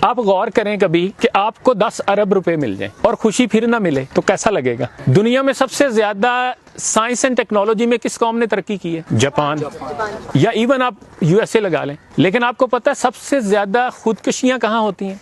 آپ غور کریں کبھی کہ آپ کو 10 ارب روپے مل جائیں اور خوشی پھر نہ ملے تو کیسا لگے گا؟ دنیا میں سب سے زیادہ سائنس اینڈ ٹیکنالوجی میں کس قوم نے ترقی کی ہے؟ جاپان، یا ایون آپ یو ایس اے لگا لیں. لیکن آپ کو پتہ ہے سب سے زیادہ خودکشیاں کہاں ہوتی ہیں؟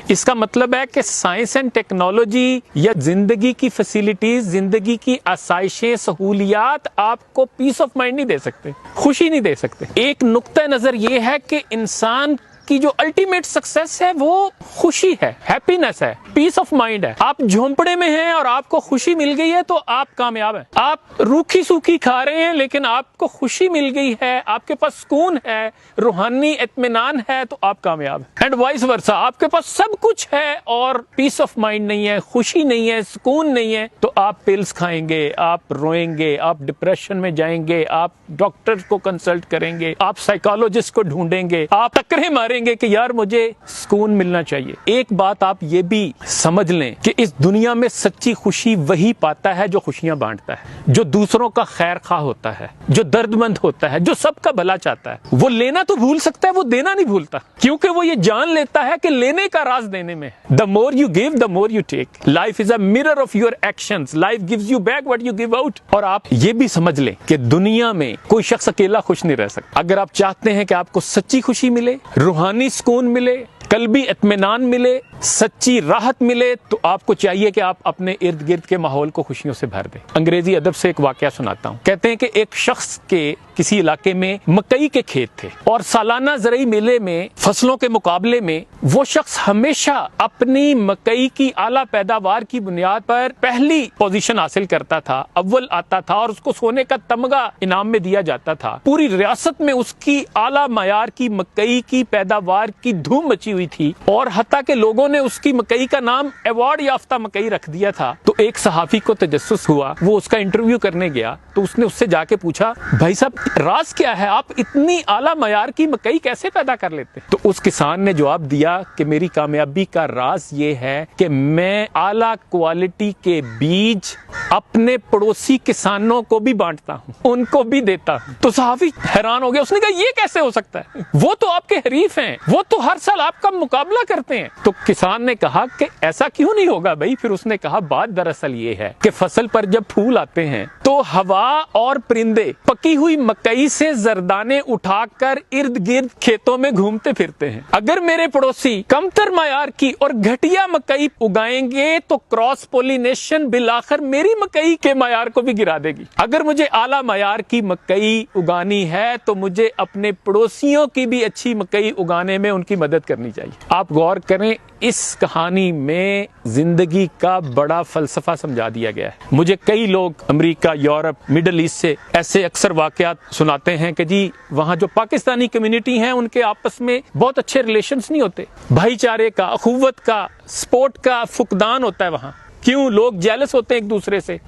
اس کا مطلب ہے کہ سائنس اینڈ ٹیکنالوجی یا زندگی کی فیسیلیٹیز، زندگی کی آسائشیں، سہولیات آپ کو پیس آف مائنڈ نہیں دے سکتے، خوشی نہیں دے سکتے. ایک نقطہ نظر یہ ہے کہ انسان کی جو الٹیمیٹ سکسیس ہے وہ خوشی ہے، ہیپینس ہے، پیس آف مائنڈ ہے. آپ جھونپڑے میں ہیں اور آپ کو خوشی مل گئی ہے تو آپ کامیاب ہیں. آپ روکھی سوکھی کھا رہے ہیں لیکن آپ کو خوشی مل گئی ہے، آپ کے پاس سکون ہے، روحانی اطمینان ہے تو آپ کامیاب ہیں. اینڈ وائس ورسا، آپ کے پاس سب کچھ ہے اور پیس آف مائنڈ نہیں ہے، خوشی نہیں ہے، سکون نہیں ہے تو آپ پلز کھائیں گے، آپ روئیں گے، آپ ڈپریشن میں جائیں گے، آپ ڈاکٹر کو کنسلٹ کریں گے، آپ سائیکالوجسٹ کو ڈھونڈیں گے، آپ ٹکریں ماریں گے کہ یار مجھے سکون ملنا چاہیے. ایک بات آپ یہ بھی سمجھ لیں کہ اس دنیا میں سچی خوشی وہی پاتا ہے جو خوشیاں بانٹتا ہے، جو دوسروں کا خیر خواہ ہوتا ہے، جو درد مند ہوتا ہے، جو سب کا بھلا چاہتا ہے. وہ لینا تو بھول سکتا ہے، وہ دینا نہیں بھولتا، کیونکہ وہ یہ جان لیتا ہے کہ لینے کا راز دینے میں ہے. The more you give, the more you take. Life is a mirror of your actions. Life gives you back what you give out. اور آپ یہ بھی سمجھ لیں کہ دنیا میں کوئی شخص اکیلا خوش نہیں رہ سکتا. اگر آپ چاہتے ہیں کہ آپ کو سچی خوشی ملے، روحانی سکون ملے، قلبی اطمینان ملے، سچی راحت ملے تو آپ کو چاہیے کہ آپ اپنے ارد گرد کے ماحول کو خوشیوں سے بھر دیں. انگریزی ادب سے ایک واقعہ سناتا ہوں. کہتے ہیں کہ ایک شخص کے کسی علاقے میں مکئی کے کھیت تھے اور سالانہ زرعی میلے میں فصلوں کے مقابلے میں وہ شخص ہمیشہ اپنی مکئی کی اعلیٰ پیداوار کی بنیاد پر پہلی پوزیشن حاصل کرتا تھا، اول آتا تھا اور اس کو سونے کا تمغہ انعام میں دیا جاتا تھا. پوری ریاست میں اس کی اعلیٰ معیار کی مکئی کی پیداوار کی دھوم مچی ہوئی تھی اور حتیٰ کہ لوگوں نے اس کی مکئی کا نام ایوارڈ یافتہ مکئی رکھ دیا تھا. تو ایک صحافی کو تجسس ہوا، وہ اس کا انٹرویو کرنے گیا تو اس نے اس سے جا کے پوچھا، بھائی صاحب راز کیا ہے، آپ اتنی اعلیٰ معیار کی مکئی کیسے پیدا کر لیتے؟ تو اس کسان نے جواب دیا کہ میری کامیابی کا راز یہ ہے کہ میں اعلیٰ کوالٹی کے بیج اپنے پڑوسی کسانوں کو بھی بانٹتا ہوں، ان کو بھی دیتا ہوں. تو صحافی حیران ہو گیا، اس نے کہا یہ کیسے ہو سکتا ہے، وہ تو آپ کے حریف ہیں، وہ تو ہر سال آپ کا مقابلہ کرتے ہیں. تو کسان نے کہا کہ ایسا کیوں نہیں ہوگا بھائی؟ پھر اس نے کہا بات دراصل یہ ہے کہ فصل پر جب پھول آتے ہیں تو ہوا اور پرندے پکی ہوئی مکئی سے زردانے اٹھا کر ارد گرد کھیتوں میں گھومتے پھرتے ہیں. اگر میرے پڑوسی کم تر معیار کی اور گھٹیا مکئی اگائیں گے تو کراس پولینیشن بالآخر میری مکئی کے معیار کو بھی گرا دے گی. اگر مجھے اعلیٰ معیار کی مکئی اگانی ہے تو مجھے اپنے پڑوسیوں کی بھی اچھی مکئی اگانے میں ان کی مدد کرنی چاہیے. آپ غور کریں، اس کہانی میں زندگی کا بڑا فلسفہ سمجھا دیا گیا ہے. مجھے کئی لوگ امریکہ، یورپ، مڈل ایسٹ سے ایسے اکثر واقعات سناتے ہیں کہ جی وہاں جو پاکستانی کمیونٹی ہیں ان کے آپس میں بہت اچھے ریلیشنز نہیں ہوتے، بھائی چارے کا، اخوت کا، سپورٹ کا فقدان ہوتا ہے وہاں. کیوں؟ لوگ جیلس ہوتے ہیں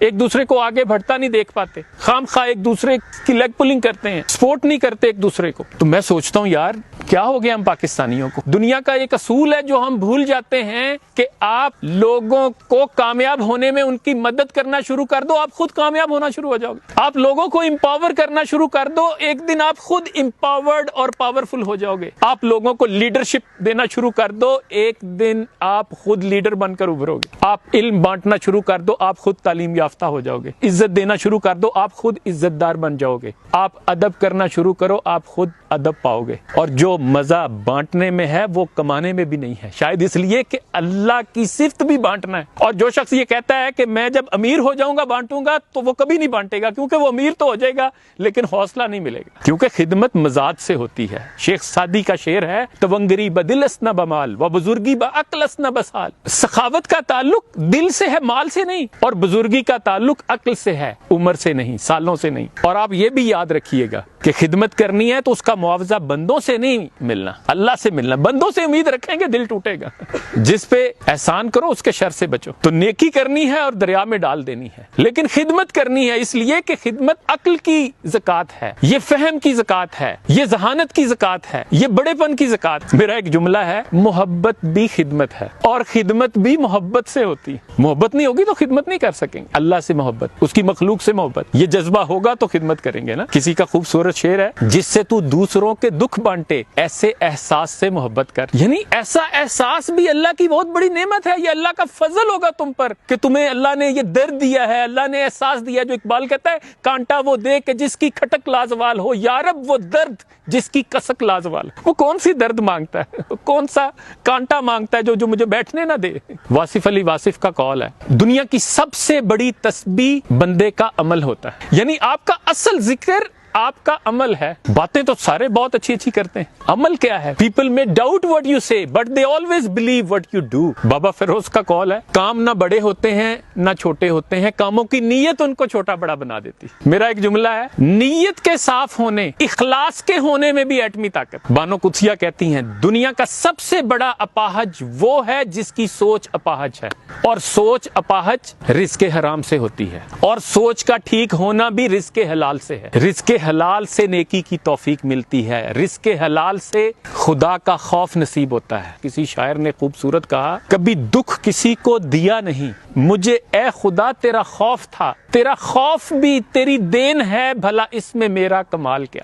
ایک دوسرے کو آگے بڑھتا نہیں دیکھ پاتے، خام خواہ ایک دوسرے کی لیگ پولنگ کرتے ہیں، سپورٹ نہیں کرتے ایک دوسرے کو. تو میں سوچتا ہوں یار کیا ہو گیا ہم پاکستانیوں کو؟ دنیا کا ایک اصول ہے جو ہم بھول جاتے ہیں کہ آپ لوگوں کو کامیاب ہونے میں ان کی مدد کرنا شروع کر دو، آپ خود کامیاب ہونا شروع ہو جاؤ گے. آپ لوگوں کو امپاور کرنا شروع کر دو، ایک دن آپ خود امپاورڈ اور پاورفل ہو جاؤ گے. آپ لوگوں کو لیڈرشپ دینا شروع کر دو، ایک دن آپ خود لیڈر بن کر ابھرو گے. آپ علم بانٹنا شروع کر دو، آپ خود تعلیم یافتہ ہو جاؤ گے. عزت دینا شروع کر دو، آپ خود عزت دار بن جاؤ گے. آپ ادب کرنا شروع کرو، آپ خود ادب پاؤ گے. اور جو مزہ بانٹنے میں ہے وہ کمانے میں بھی نہیں ہے، شاید اس لیے کہ اللہ کی صفت بھی بانٹنا ہے. اور جو شخص یہ کہتا ہے کہ میں جب امیر ہو جاؤں گا بانٹوں گا تو وہ کبھی نہیں بانٹے گا، کیونکہ وہ امیر تو ہو جائے گا لیکن حوصلہ نہیں ملے گا. کیونکہ خدمت مزاج سے ہوتی ہے. شیخ سعدی کا شعر ہے، تونگری بدل اس نہ بمال و بزرگی بعقل اس نہ بسال. سخاوت کا تعلق دل سے ہے، مال سے نہیں، اور بزرگی کا تعلق عقل سے ہے، عمر سے نہیں، سالوں سے نہیں. اور آپ یہ بھی یاد رکھیے گا کہ خدمت کرنی ہے تو اس کا معاوضہ بندوں سے نہیں ملنا، اللہ سے ملنا. بندوں سے امید رکھیں گے دل ٹوٹے گا. جس پہ احسان کرو اس کے شر سے بچو. تو نیکی کرنی ہے اور دریا میں ڈال دینی ہے، لیکن خدمت کرنی ہے اس لیے کہ خدمت عقل کی زکات ہے، یہ فہم کی زکات ہے، یہ ذہانت کی زکات ہے، یہ بڑے پن کی زکات. میرا ایک جملہ ہے، محبت بھی خدمت ہے اور خدمت بھی محبت سے ہوتی. محبت نہیں ہوگی تو خدمت نہیں کر سکیں گے. اللہ سے محبت، اس کی مخلوق سے محبت، یہ جذبہ ہوگا تو خدمت کریں گے نا. کسی کا خوبصورت خوبصورت شعر ہے، جس سے تو دوسروں کے دکھ بانٹے ایسے احساس سے محبت کر. یعنی ایسا احساس بھی اللہ کی بہت بڑی نعمت ہے، یہ اللہ کا فضل ہوگا تم پر کہ تمہیں اللہ نے یہ درد دیا ہے، اللہ نے احساس دیا. جو اقبال کہتا ہے کانٹا وہ دے کہ جس کی کھٹک لازوال ہو، یارب وہ درد جس کی کسک لازوال. وہ کون سی درد مانگتا ہے، کون سا کانٹا مانگتا ہے جو مجھے بیٹھنے نہ دے. واصف علی واصف کا قول ہے، دنیا کی سب سے بڑی تسبیح بندے کا عمل ہوتا ہے. یعنی آپ کا اصل ذکر آپ کا عمل ہے. باتیں تو سارے بہت اچھی اچھی کرتے ہیں، عمل کیا ہے؟ پیپل میں ڈاؤٹ وٹ یو سے but they always believe what you do. بابا فیروز کا قول ہے، کام نہ بڑے ہوتے ہیں نہ چھوٹے ہوتے ہیں، کاموں کی نیت ان کو چھوٹا بڑا بنا دیتی. میرا ایک جملہ ہے، نیت کے صاف ہونے، اخلاص کے ہونے میں بھی ایٹمی طاقت. بانو قدسیہ کہتی ہیں دنیا کا سب سے بڑا اپاہج وہ ہے جس کی سوچ اپاہج ہے، اور سوچ اپاہج رزق حرام سے ہوتی ہے، اور سوچ کا ٹھیک ہونا بھی رزق حلال سے ہے. رزق حلال سے نیکی کی توفیق ملتی ہے، رزق حلال سے خدا کا خوف نصیب ہوتا ہے. کسی شاعر نے خوبصورت کہا، کبھی دکھ کسی کو دیا نہیں مجھے اے خدا تیرا خوف تھا، تیرا خوف بھی تیری دین ہے، بھلا اس میں میرا کمال کیا.